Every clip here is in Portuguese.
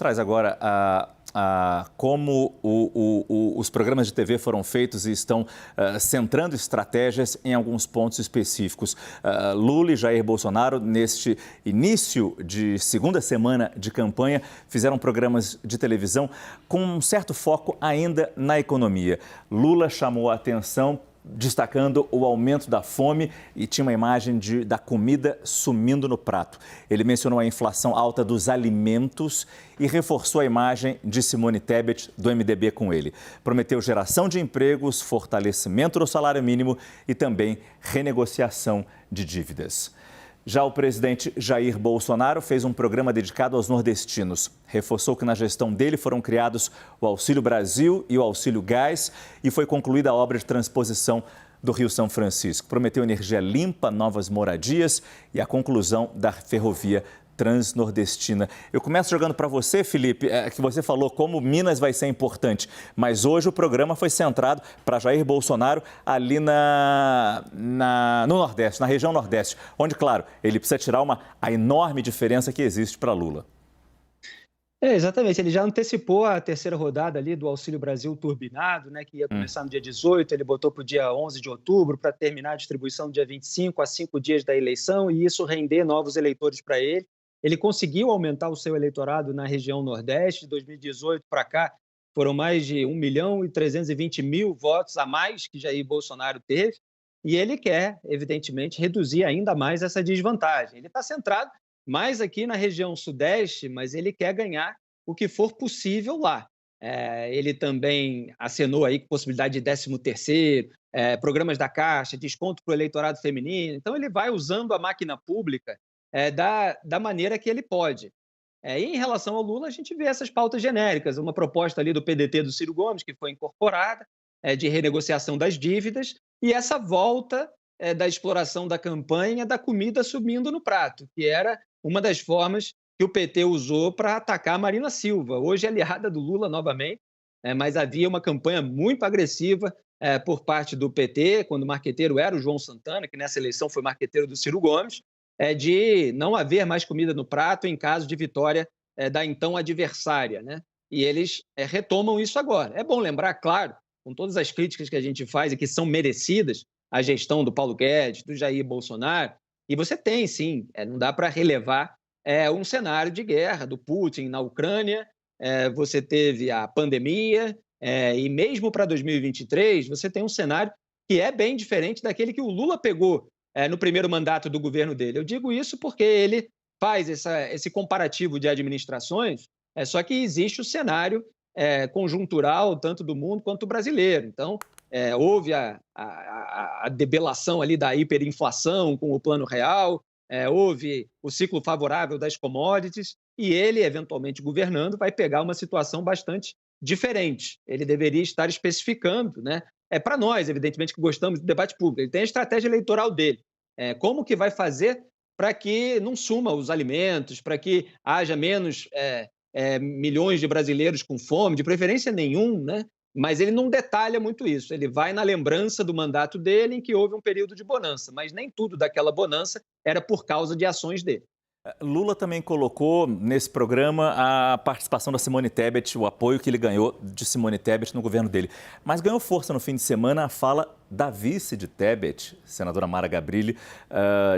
traz agora como os programas de TV foram feitos e estão centrando estratégias em alguns pontos específicos. Lula e Jair Bolsonaro, neste início de segunda semana de campanha, fizeram programas de televisão com um certo foco ainda na economia. Lula chamou a atenção destacando o aumento da fome e tinha uma imagem da comida sumindo no prato. Ele mencionou a inflação alta dos alimentos e reforçou a imagem de Simone Tebet, do MDB, com ele. Prometeu geração de empregos, fortalecimento do salário mínimo e também renegociação de dívidas. Já o presidente Jair Bolsonaro fez um programa dedicado aos nordestinos. Reforçou que na gestão dele foram criados o Auxílio Brasil e o Auxílio Gás e foi concluída a obra de transposição do Rio São Francisco. Prometeu energia limpa, novas moradias e a conclusão da ferrovia transnordestina. Eu começo jogando para você, Felipe, que você falou como Minas vai ser importante, mas hoje o programa foi centrado para Jair Bolsonaro ali no Nordeste, na região Nordeste, onde, claro, ele precisa tirar a enorme diferença que existe para Lula. Exatamente, ele já antecipou a terceira rodada ali do Auxílio Brasil turbinado, né, que ia começar no dia 18, ele botou para o dia 11 de outubro para terminar a distribuição no dia 25, a 5 dias da eleição, e isso render novos eleitores para ele. Ele conseguiu aumentar o seu eleitorado na região Nordeste. De 2018 para cá, foram mais de 1.320.000 votos a mais que Jair Bolsonaro teve. E ele quer, evidentemente, reduzir ainda mais essa desvantagem. Ele está centrado mais aqui na região Sudeste, mas ele quer ganhar o que for possível lá. Ele também acenou aí com possibilidade de 13º, programas da Caixa, desconto para o eleitorado feminino. Então, ele vai usando a máquina pública da maneira que ele pode. E em relação ao Lula, a gente vê essas pautas genéricas, uma proposta ali do PDT do Ciro Gomes, que foi incorporada, de renegociação das dívidas, e essa volta da exploração da campanha da comida subindo no prato, que era uma das formas que o PT usou para atacar a Marina Silva, hoje aliada do Lula novamente, mas havia uma campanha muito agressiva por parte do PT, quando o marqueteiro era o João Santana, que nessa eleição foi marqueteiro do Ciro Gomes, de não haver mais comida no prato em caso de vitória da então adversária, né? E eles retomam isso agora. É bom lembrar, claro, com todas as críticas que a gente faz e que são merecidas, a gestão do Paulo Guedes, do Jair Bolsonaro, e você tem, sim, não dá para relevar um cenário de guerra do Putin na Ucrânia, você teve a pandemia, e mesmo para 2023, você tem um cenário que é bem diferente daquele que o Lula pegou no primeiro mandato do governo dele. Eu digo isso porque ele faz esse comparativo de administrações, só que existe o cenário conjuntural, tanto do mundo quanto do brasileiro. Então, houve a debelação ali da hiperinflação com o Plano Real, houve o ciclo favorável das commodities, e ele, eventualmente governando, vai pegar uma situação bastante diferente. Ele deveria estar especificando, né? Para nós, evidentemente, que gostamos do debate público. Ele tem a estratégia eleitoral dele. Como que vai fazer para que não suma os alimentos, para que haja menos milhões de brasileiros com fome, de preferência nenhum, né? Mas ele não detalha muito isso. Ele vai na lembrança do mandato dele, em que houve um período de bonança, mas nem tudo daquela bonança era por causa de ações dele. Lula também colocou nesse programa a participação da Simone Tebet, o apoio que ele ganhou de Simone Tebet no governo dele. Mas ganhou força no fim de semana a fala da vice de Tebet, senadora Mara Gabrilli,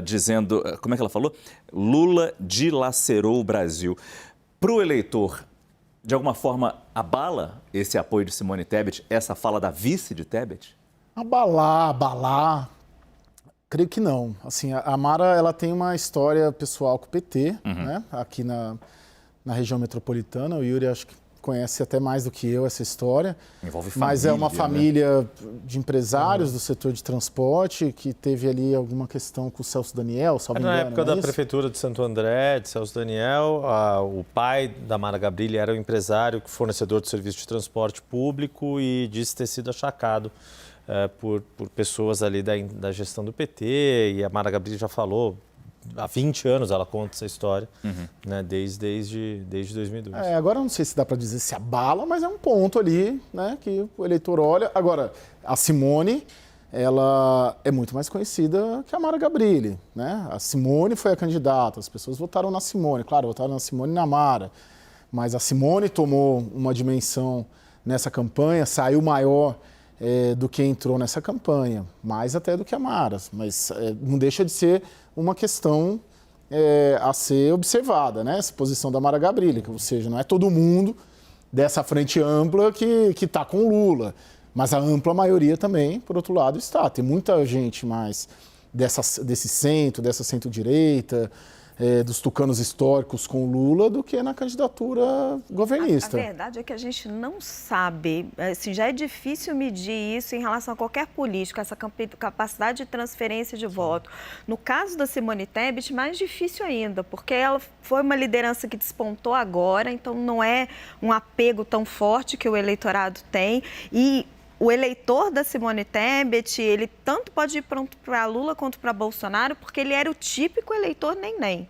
dizendo, como é que ela falou? Lula dilacerou o Brasil. Para o eleitor, de alguma forma, abala esse apoio de Simone Tebet, essa fala da vice de Tebet? Abalar... Creio que não. Assim, a Mara ela tem uma história pessoal com o PT, né? Aqui na região metropolitana. O Yuri acho que conhece até mais do que eu essa história. Envolve família, mas é uma família, né, de empresários do setor de transporte que teve ali alguma questão com o Celso Daniel, salvo engano. Na época da Prefeitura de Santo André, de Celso Daniel, o pai da Mara Gabrilli era um empresário, fornecedor de serviço de transporte público e disse ter sido achacado por pessoas ali da gestão do PT, e a Mara Gabrilli já falou, há 20 anos ela conta essa história, né, desde 2002. Agora eu não sei se dá para dizer se abala, mas é um ponto ali, né, que o eleitor olha. Agora, a Simone, ela é muito mais conhecida que a Mara Gabrilli, né? A Simone foi a candidata, as pessoas votaram na Simone, claro, votaram na Simone e na Mara. mas a Simone tomou uma dimensão nessa campanha, saiu maior do que entrou nessa campanha, mais até do que a Mara, mas não deixa de ser uma questão a ser observada, né? Essa posição da Mara Gabrilli, ou seja, não é todo mundo dessa frente ampla que está com o Lula, mas a ampla maioria também, por outro lado, está. Tem muita gente mais desse centro, dessa centro-direita, dos tucanos históricos com o Lula do que na candidatura governista. A verdade é que a gente não sabe, assim, já é difícil medir isso em relação a qualquer político, essa capacidade de transferência de voto. No caso da Simone Tebet, mais difícil ainda, porque ela foi uma liderança que despontou agora, então não é um apego tão forte que o eleitorado tem e o eleitor da Simone Tebet, ele tanto pode ir para Lula quanto para Bolsonaro, porque ele era o típico eleitor nem,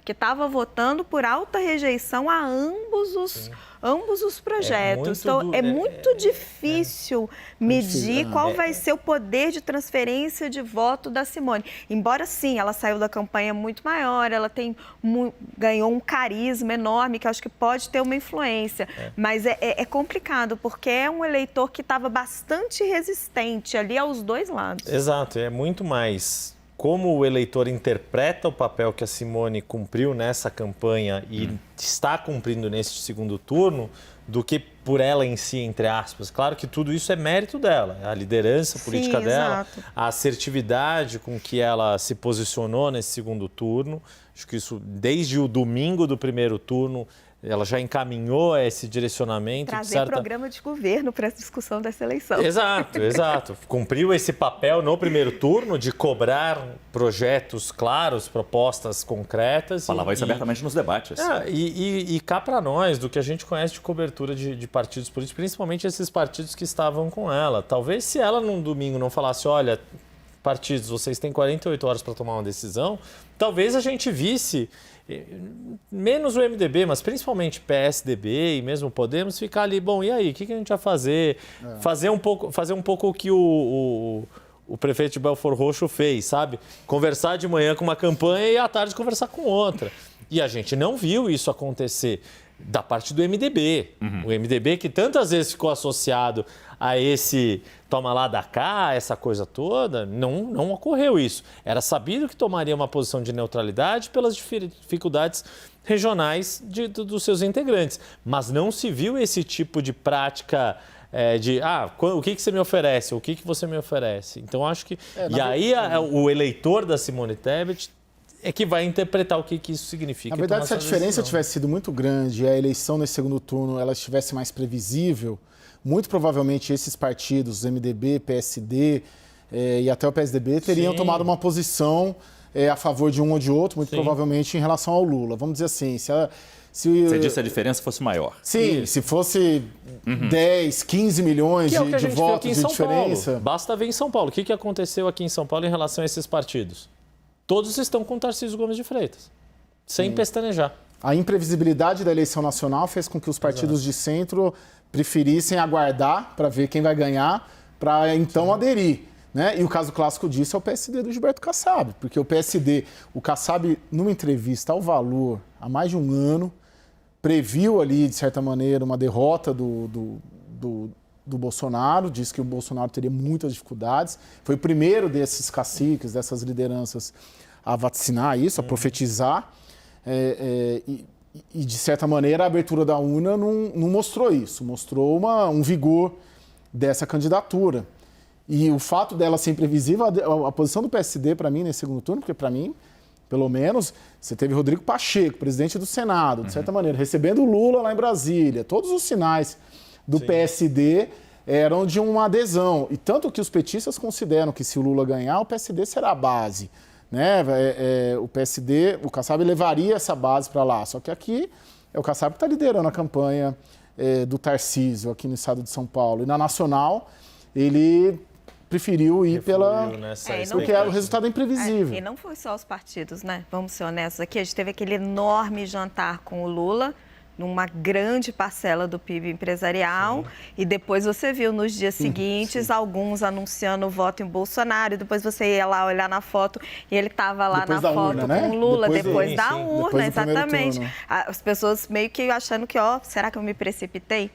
que estava votando por alta rejeição a ambos os projetos. Então, é muito difícil medir qual vai ser o poder de transferência de voto da Simone. Embora, sim, ela saiu da campanha muito maior, ela ganhou um carisma enorme, que acho que pode ter uma influência. Mas é complicado, porque é um eleitor que estava bastante resistente ali aos dois lados. Exato, é muito mais como o eleitor interpreta o papel que a Simone cumpriu nessa campanha e está cumprindo neste segundo turno, do que por ela em si, entre aspas. Claro que tudo isso é mérito dela, a liderança política dela, exato, a assertividade com que ela se posicionou nesse segundo turno. Acho que isso, desde o domingo do primeiro turno, ela já encaminhou esse direcionamento. Trazer programa de governo para a discussão dessa eleição. Exato, exato. Cumpriu esse papel no primeiro turno de cobrar projetos claros, propostas concretas. Falava isso abertamente nos debates. E cá para nós, do que a gente conhece de cobertura de partidos políticos, principalmente esses partidos que estavam com ela. Talvez se ela num domingo não falasse, olha, partidos, vocês têm 48 horas para tomar uma decisão, talvez a gente visse menos o MDB, mas principalmente PSDB e mesmo Podemos ficar ali, bom, e aí, o que a gente vai fazer? Fazer um pouco o que o prefeito de Belford Roxo fez, sabe? Conversar de manhã com uma campanha e à tarde conversar com outra. E a gente não viu isso acontecer da parte do MDB. O MDB que tantas vezes ficou associado a esse toma lá da cá, essa coisa toda, não ocorreu isso. Era sabido que tomaria uma posição de neutralidade pelas dificuldades regionais dos seus integrantes, mas não se viu esse tipo de prática o que você me oferece, o que você me oferece. Então, acho que... o eleitor da Simone Tebet é que vai interpretar o que isso significa. Na verdade, se a diferença tivesse sido muito grande e a eleição nesse segundo turno ela estivesse mais previsível, muito provavelmente esses partidos, MDB, PSD e até o PSDB, teriam tomado uma posição a favor de um ou de outro, muito provavelmente em relação ao Lula. Vamos dizer assim, você disse a diferença fosse maior. Sim, se fosse 10, 15 milhões de votos de diferença... Paulo. Basta ver em São Paulo. O que aconteceu aqui em São Paulo em relação a esses partidos? Todos estão com Tarcísio Gomes de Freitas, sem pestanejar. A imprevisibilidade da eleição nacional fez com que os partidos de centro preferissem aguardar para ver quem vai ganhar, para então aderir. Né? E o caso clássico disso é o PSD do Gilberto Kassab, porque o Kassab, numa entrevista ao Valor, há mais de um ano, previu ali, de certa maneira, uma derrota do Bolsonaro, disse que o Bolsonaro teria muitas dificuldades. Foi o primeiro desses caciques, dessas lideranças, a vaticinar isso, a profetizar. E, de certa maneira, a abertura da urna não mostrou isso, mostrou um vigor dessa candidatura. E o fato dela ser imprevisível, a posição do PSD, para mim, nesse segundo turno, porque para mim, pelo menos, você teve Rodrigo Pacheco, presidente do Senado, de certa maneira, recebendo o Lula lá em Brasília. Todos os sinais do PSD eram de uma adesão. E tanto que os petistas consideram que se o Lula ganhar, o PSD será a base. Né? O PSD, o Kassab levaria essa base para lá. Só que aqui é o Kassab que está liderando a campanha do Tarcísio aqui no estado de São Paulo. E na Nacional, ele preferiu ir porque o resultado é imprevisível. E não foi só os partidos, né? Vamos ser honestos aqui. A gente teve aquele enorme jantar com o Lula, numa grande parcela do PIB empresarial. Sim. E depois você viu nos dias seguintes alguns anunciando o voto em Bolsonaro, e depois você ia lá olhar na foto e ele estava lá depois na foto urna, né? com o Lula, depois da sim. urna, depois exatamente. As pessoas meio que achando que, será que eu me precipitei?